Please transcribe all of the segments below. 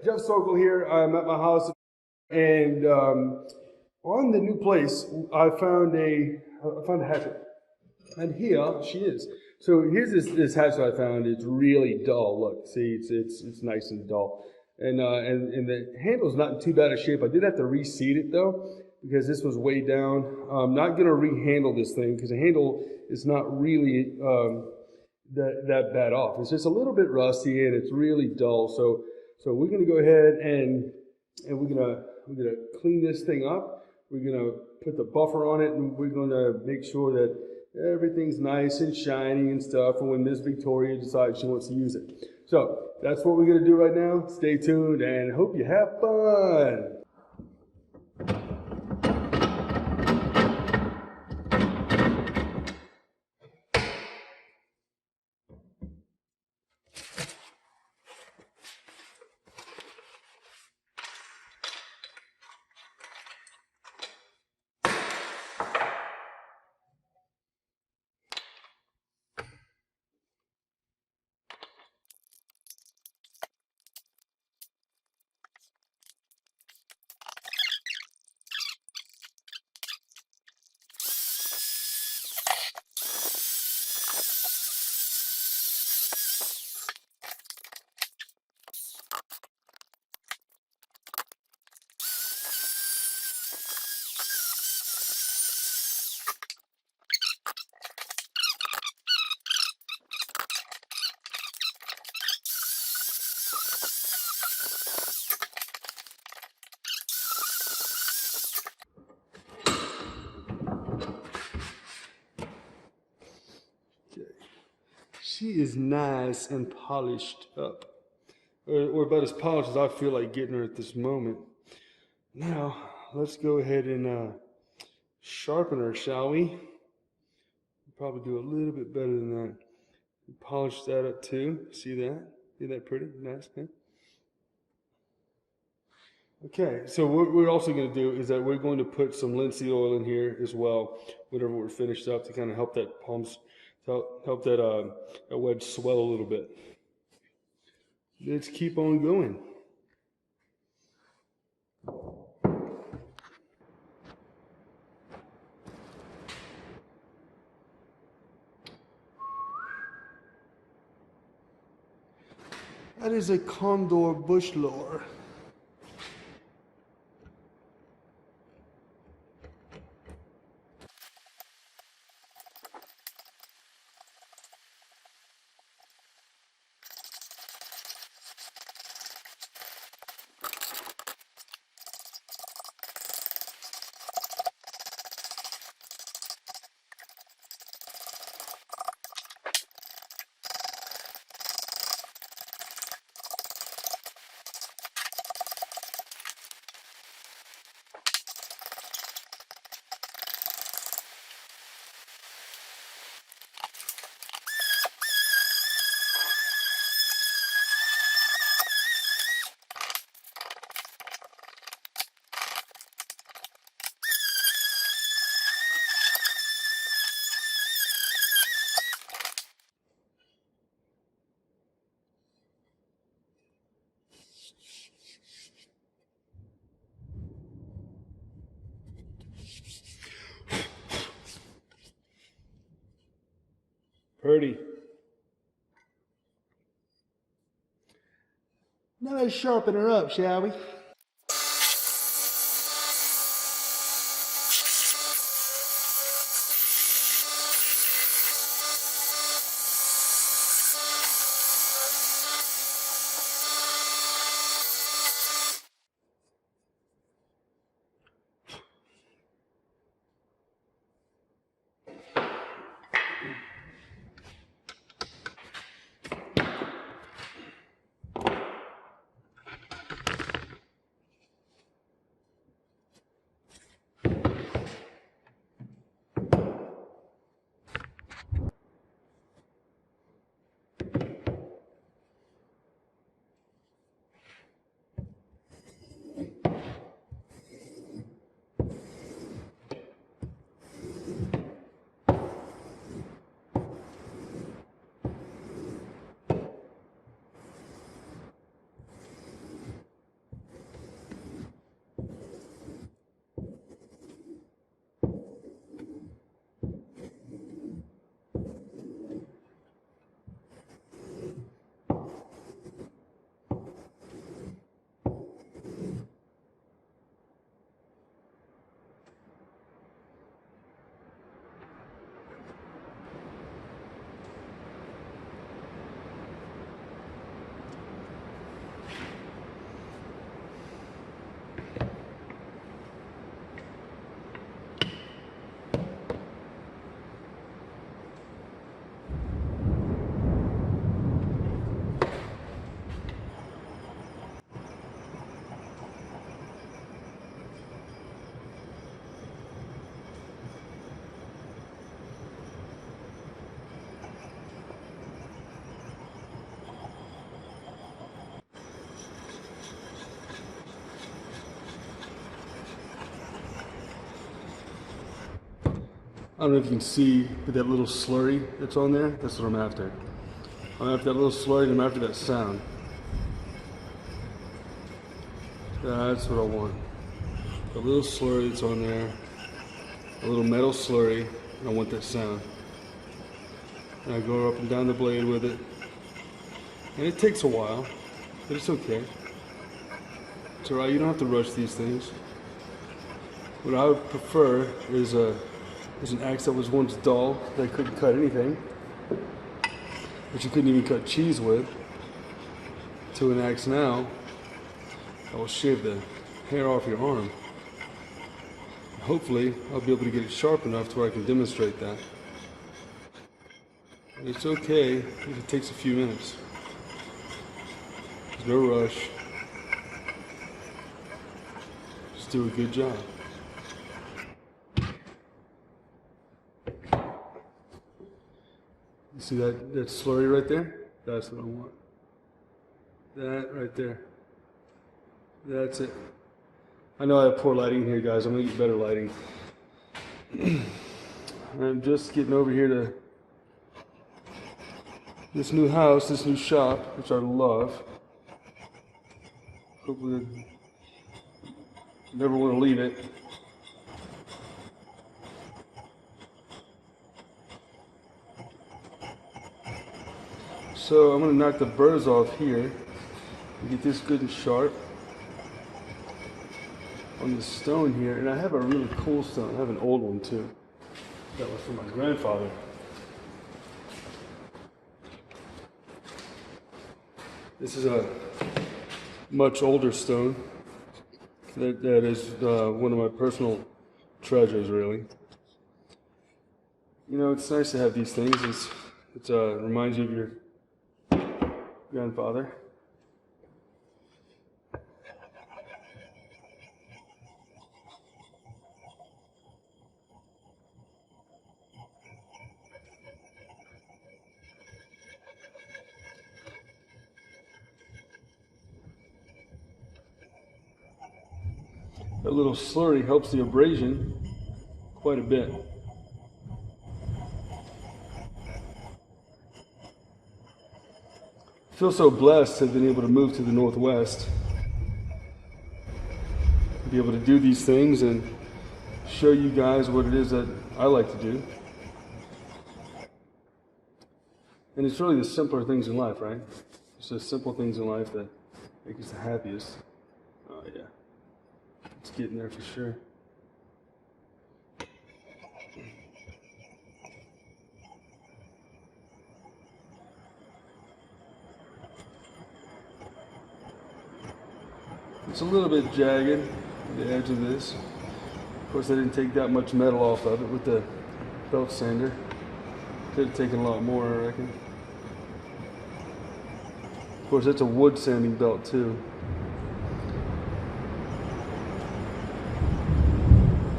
Jeff Sokol here. I'm at my house, and on the new place, I found a hatchet, and here she is. So here's this hatchet I found. It's really dull. Look, see, it's nice and dull, and the handle's not in too bad a shape. I did have to reseat it though, because this was way down. I'm not gonna rehandle this thing because the handle is not really that bad off. It's just a little bit rusty and it's really dull. So we're gonna go ahead and we're gonna clean this thing up. We're gonna put the buffer on it, and we're gonna make sure that everything's nice and shiny and stuff for when Miss Victoria decides she wants to use it. So that's what we're gonna do right now. Stay tuned and hope you have fun. She is nice and polished up, or about as polished as I feel like getting her at this moment. Now, let's go ahead and sharpen her, shall we? Probably do a little bit better than that. Polish that up too. See that? Isn't that pretty? Nice, huh? Okay, so what we're also going to do is that we're going to put some linseed oil in here as well, whenever we're finished up, to kind of help that help that wedge swell a little bit. Let's keep on going. That is a condor bush lore. Pretty. Now let's sharpen her up, shall we? I don't know if you can see, but that little slurry that's on there, that's what I'm after. I'm after that little slurry and I'm after that sound. That's what I want. The little slurry that's on there, a little metal slurry, and I want that sound. And I go up and down the blade with it. And it takes a while, but it's okay. It's alright, you don't have to rush these things. What I would prefer is an axe that was once dull, that couldn't cut anything, which you couldn't even cut cheese with, to an axe now that will shave the hair off your arm. Hopefully, I'll be able to get it sharp enough to where I can demonstrate that. And it's okay if it takes a few minutes. There's no rush. Just do a good job. You see that slurry right there? That's what I want. That right there. That's it. I know I have poor lighting here, guys. I'm gonna get better lighting. I'm just getting over here to this new house, this new shop, which I love. Hopefully, I never want to leave it. So I'm going to knock the burrs off here and get this good and sharp on the stone here. And I have a really cool stone. I have an old one too. That was from my grandfather. This is a much older stone. That is one of my personal treasures, really. You know, it's nice to have these things. It reminds you of your grandfather. That little slurry helps the abrasion quite a bit. I feel so blessed to have been able to move to the Northwest, be able to do these things and show you guys what it is that I like to do. And it's really the simpler things in life, right? It's the simple things in life that make us the happiest. Oh yeah, it's getting there for sure. It's a little bit jagged, the edge of this. Of course, I didn't take that much metal off of it with the belt sander. Could have taken a lot more, I reckon. Of course, that's a wood sanding belt too.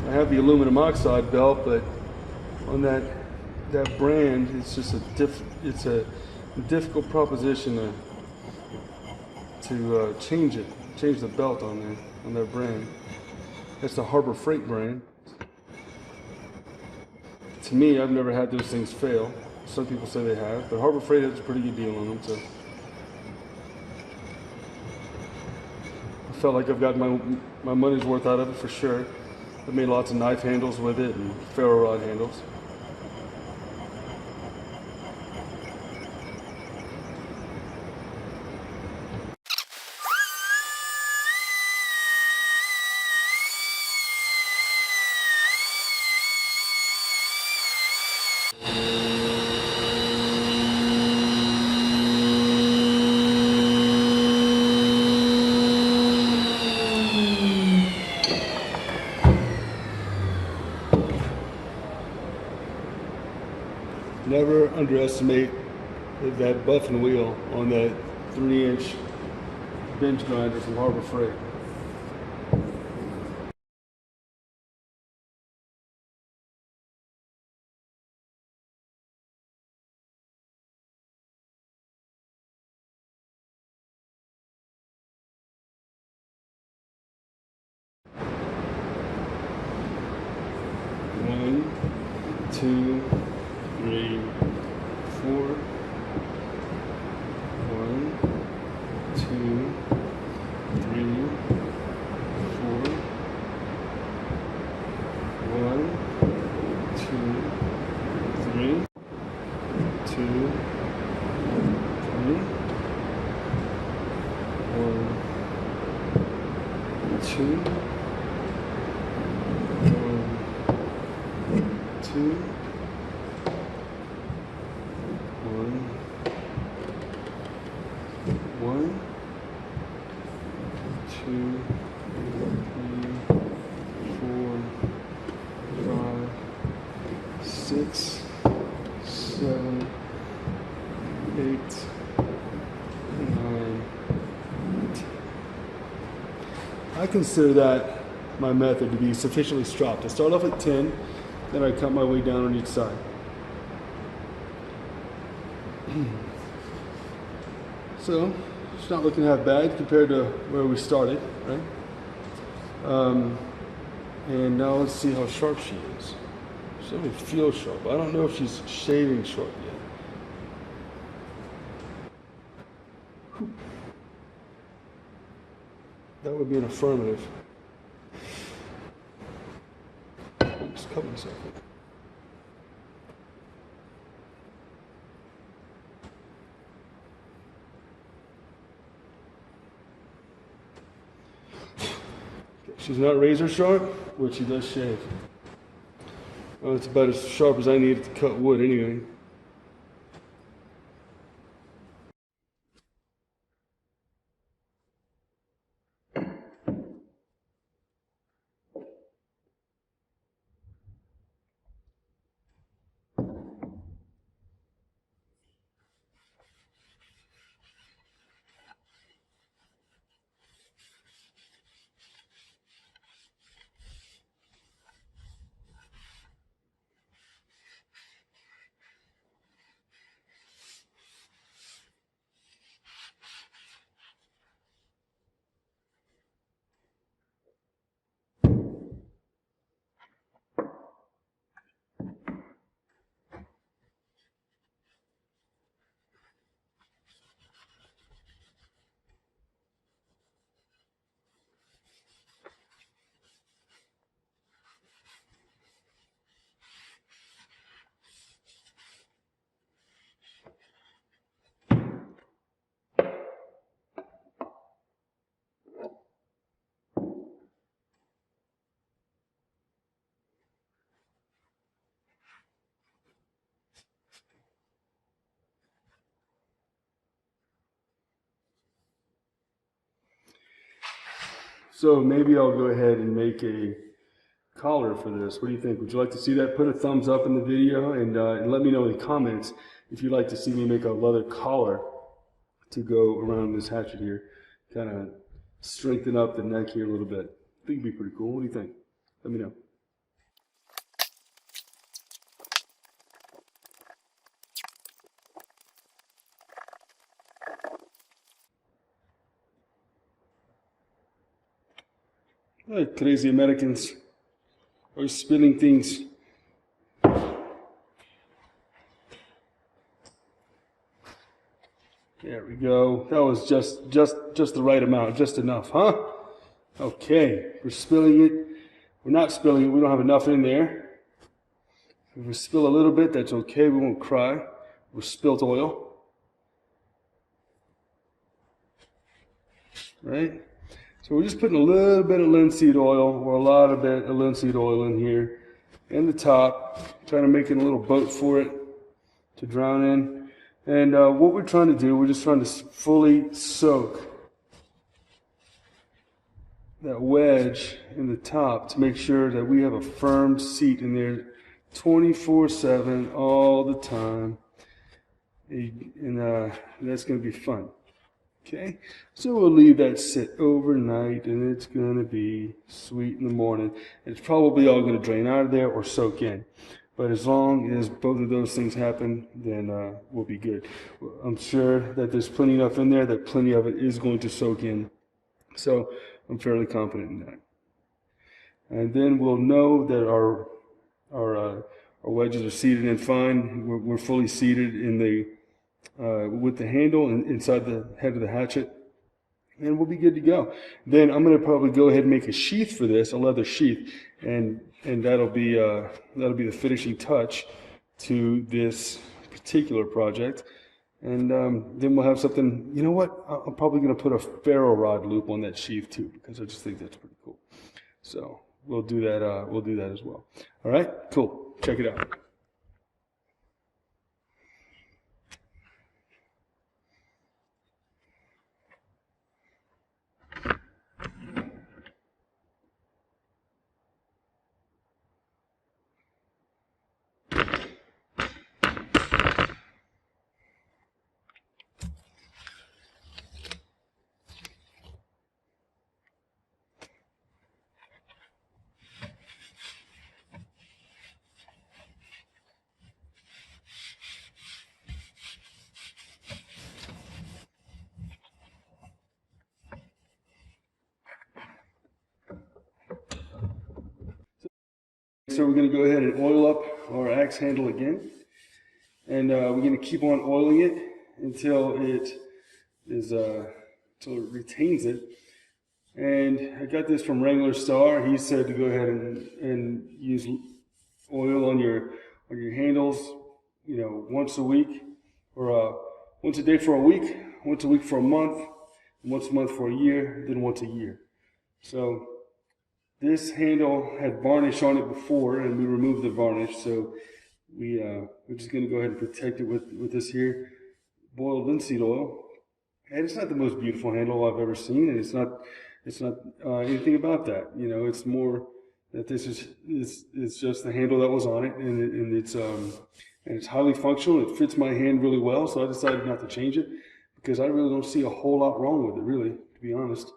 I have the aluminum oxide belt, but on that brand, it's just a difficult proposition to change the belt on there, on that brand. That's the Harbor Freight brand. To me, I've never had those things fail. Some people say they have, but Harbor Freight has a pretty good deal on them, so I felt like I've got my money's worth out of it for sure. I've made lots of knife handles with it and ferro rod handles. Never underestimate that buffing wheel on that 3-inch bench grinder from Harbor Freight. One, 2, 3, 4. 1, 2, 3, 4. 1, 2, 3, 2, 3. 1, 2, 1, 2, 1, 1, 2, 3, 4, 5, 6, 7, 8, 9, 10. I consider that my method to be sufficiently stropped. I start off at 10, then I cut my way down on each side. So it's not looking half bad compared to where we started, right? And now let's see how sharp she is. She doesn't feel sharp. I don't know if she's shaving sharp yet. That would be an affirmative. Just cut myself. She's not razor sharp, but she does shave. Well, it's about as sharp as I need to cut wood anyway. So maybe I'll go ahead and make a collar for this. What do you think? Would you like to see that? Put a thumbs up in the video and let me know in the comments if you'd like to see me make a leather collar to go around this hatchet here. Kind of strengthen up the neck here a little bit. I think it'd be pretty cool. What do you think? Let me know. Like crazy Americans are spilling things. There we go. That was just the right amount, just enough, huh? Okay, we're spilling it. We're not spilling it. We don't have enough in there. If we spill a little bit, that's okay. We won't cry. We're spilt oil. Right? So we're just putting a little bit of linseed oil, or a lot of bit of linseed oil in here, in the top, trying to make it a little boat for it to drown in. And what we're trying to do, we're just trying to fully soak that wedge in the top to make sure that we have a firm seat in there 24/7 all the time. And that's going to be fun. Okay, so we'll leave that sit overnight and it's going to be sweet in the morning. It's probably all going to drain out of there or soak in. But as long as both of those things happen, then we'll be good. I'm sure that there's plenty enough in there that plenty of it is going to soak in. So I'm fairly confident in that. And then we'll know that our wedges are seated in fine. We're fully seated in the with the handle and inside the head of the hatchet, and we'll be good to go. Then I'm going to probably go ahead and make a sheath for this, a leather sheath, and that'll be the finishing touch to this particular project. And then we'll have something. You know what? I'm probably going to put a ferro rod loop on that sheath too, because I just think that's pretty cool. So we'll do that. We'll do that as well. All right, cool. Check it out. So we're going to go ahead and oil up our axe handle again, and we're going to keep on oiling it until it retains it. And I got this from Wrangler Star. He said to go ahead and use oil on your handles, you know, once a week, or once a day for a week, once a week for a month, once a month for a year, then once a year. So this handle had varnish on it before, and we removed the varnish, so we're just going to go ahead and protect it with this here boiled linseed oil. And it's not the most beautiful handle I've ever seen, and it's not anything about that. You know, it's more that this is just the handle that was on it, and it's highly functional. It fits my hand really well, so I decided not to change it because I really don't see a whole lot wrong with it, really, to be honest.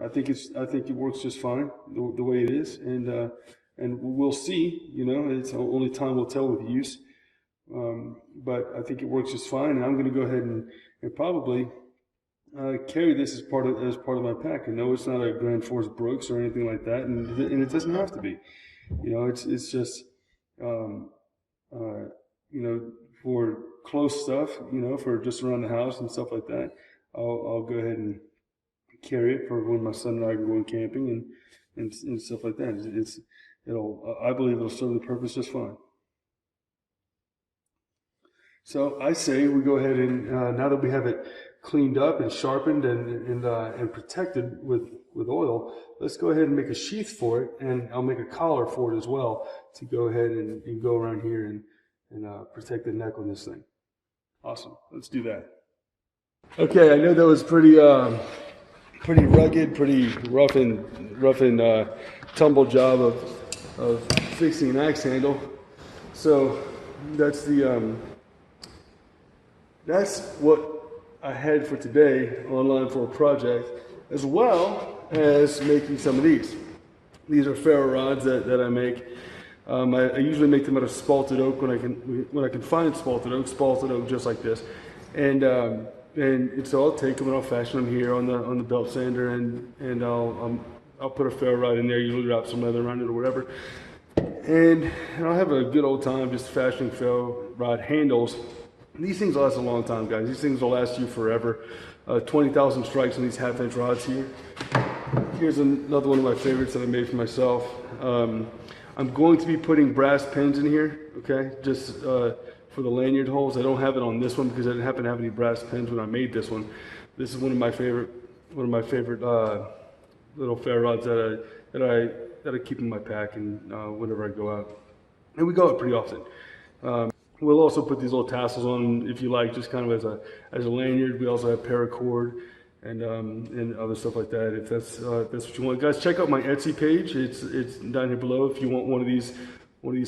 I think it works just fine the way it is, and we'll see. You know, it's only time will tell with use. But I think it works just fine, and I'm going to go ahead and probably carry this as part of my pack. And no, it's not a Grand Force Brooks or anything like that, and it doesn't have to be. You know, it's just you know, for close stuff. You know, for just around the house and stuff like that. I'll go ahead and carry it for when my son and I are going camping and stuff like that. I believe it'll serve the purpose just fine. So I say we go ahead and now that we have it cleaned up and sharpened and protected with oil, let's go ahead and make a sheath for it, and I'll make a collar for it as well to go ahead and go around here and protect the neck on this thing. Awesome. Let's do that. Okay, I know that was pretty rugged, pretty rough and tumble job of fixing an axe handle. So that's what I had for today online for a project, as well as making some of these. These are ferro rods that I make. I usually make them out of spalted oak when I can find spalted oak just like this, and so I'll take them and I'll fashion them here on the belt sander, and I'll put a ferro rod in there, usually wrap some leather around it or whatever, and I'll have a good old time just fashioning ferro rod handles. These things last a long time, guys. These things will last you forever. 20,000 strikes on these half-inch rods here. Here's another one of my favorites that I made for myself. I'm going to be putting brass pins in here, okay, just for the lanyard holes. I don't have it on this one because I didn't happen to have any brass pins when I made this one. This is one of my favorite little ferro rods that I keep in my pack and whenever I go out. And we go out pretty often. We'll also put these little tassels on if you like, just kind of as a lanyard. We also have paracord and other stuff like that. If that's what you want, guys, check out my Etsy page. It's down here below if you want one of these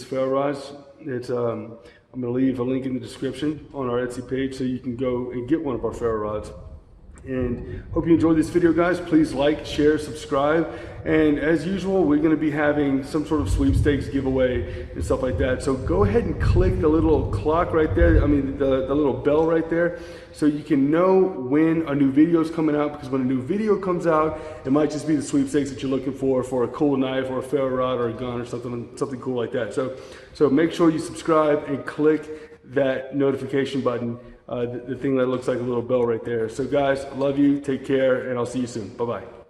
ferro rods. I'm going to leave a link in the description on our Etsy page so you can go and get one of our ferro rods. And hope you enjoyed this video, guys. Please like, share, subscribe. And as usual, we're going to be having some sort of sweepstakes giveaway and stuff like that. So go ahead and click the little clock right there. I mean, the little bell right there, so you can know when a new video is coming out. Because when a new video comes out, it might just be the sweepstakes that you're looking for a cool knife or a ferro rod or a gun or something cool like that. So make sure you subscribe and click that notification button. The thing that looks like a little bell right there. So guys, I love you, take care, and I'll see you soon. Bye-bye.